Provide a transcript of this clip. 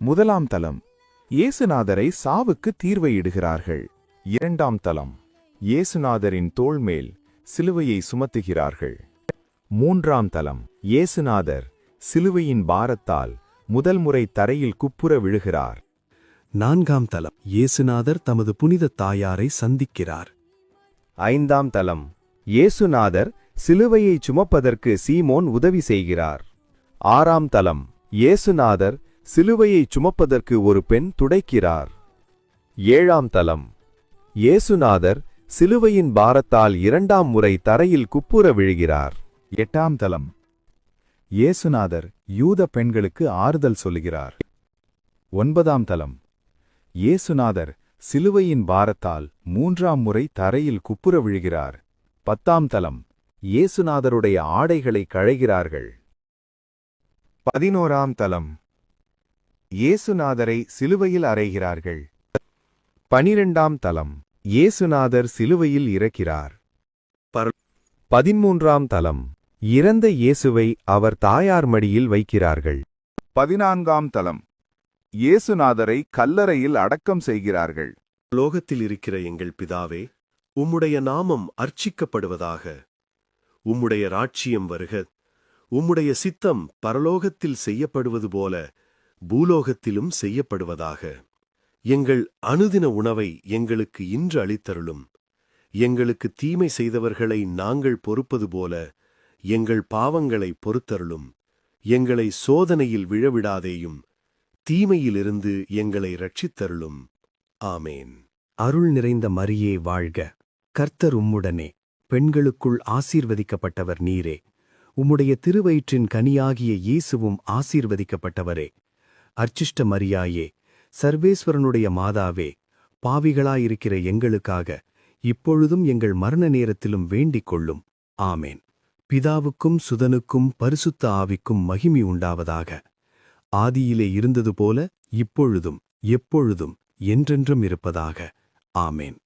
முதலாம் தலம், இயேசுநாதரை சாவுக்கு தீர்வையிடுகிறார்கள். இரண்டாம் தலம், இயேசுநாதரின் தோள்மேல் சிலுவையை சுமத்துகிறார்கள். மூன்றாம் தலம், இயேசுநாதர் சிலுவையின் பாரத்தால் முதல் முறை தரையில் குப்புற விழுகிறார். நான்காம் தலம், இயேசுநாதர் தமது புனித தாயாரை சந்திக்கிறார். ஐந்தாம் தலம், இயேசுநாதர் சிலுவையை சுமப்பதற்கு சீமோன் உதவி செய்கிறார். ஆறாம் தலம், இயேசுநாதர் சிலுவையை சுமப்பதற்கு ஒரு பெண் துடைக்கிறார். ஏழாம் தலம், இயேசுநாதர் சிலுவையின் பாரத்தால் இரண்டாம் முறை தரையில் குப்புற விழுகிறார். எட்டாம் தலம், இயேசுநாதர் யூத பெண்களுக்கு ஆறுதல் சொல்லுகிறார். ஒன்பதாம் தலம், இயேசுநாதர் சிலுவையின் பாரத்தால் மூன்றாம் முறை தரையில் குப்புற விழுகிறார். பத்தாம் தலம், இயேசுநாதருடைய ஆடைகளை களைகிறார்கள். 11ஆம் தலம், இயேசுநாதரை சிலுவையில் அறைகிறார்கள். 12ஆம் தலம், இயேசுநாதர் சிலுவையில் இறக்கிறார். 13ஆம் தலம், இறந்த இயேசுவை அவர் தாயார் மடியில் வைக்கிறார்கள். 14ஆம் தலம், இயேசுநாதரை கல்லறையில் அடக்கம் செய்கிறார்கள். லோகத்தில் இருக்கிற எங்கள் பிதாவே, உம்முடைய நாமம் அர்ச்சிக்கப்படுவதாக. உம்முடைய ராட்சியம் வருக. உம்முடைய சித்தம் பரலோகத்தில் செய்யப்படுவது போல பூலோகத்திலும் செய்யப்படுவதாக. எங்கள் அனுதின உணவை எங்களுக்கு இன்று அளித்தருளும். எங்களுக்கு தீமை செய்தவர்களை நாங்கள் பொறுப்பது போல எங்கள் பாவங்களை பொறுத்தருளும். எங்களை சோதனையில் விழவிடாதேயும், தீமையிலிருந்து எங்களை இரட்சித்தருளும். ஆமேன். அருள் நிறைந்த மரியே வாழ்க. கர்த்தர் உம்முடனே, பெண்களுக்குள் ஆசீர்வதிக்கப்பட்டவர் நீரே. உம்முடைய திருவயிற்றின் கனியாகிய இயேசுவும் ஆசீர்வதிக்கப்பட்டவரே. அர்ச்சிஷ்ட மரியாயே, சர்வேஸ்வரனுடைய மாதாவே, பாவிகளாயிருக்கிற எங்களுக்காக இப்பொழுதும் எங்கள் மரண நேரத்திலும் வேண்டிக் கொள்ளும். ஆமேன். பிதாவுக்கும் சுதனுக்கும் பரிசுத்த ஆவிக்கும் மகிமை உண்டாவதாக. ஆதியிலே இருந்தது போல இப்பொழுதும் எப்பொழுதும் என்றென்றும் இருப்பதாக. ஆமேன்.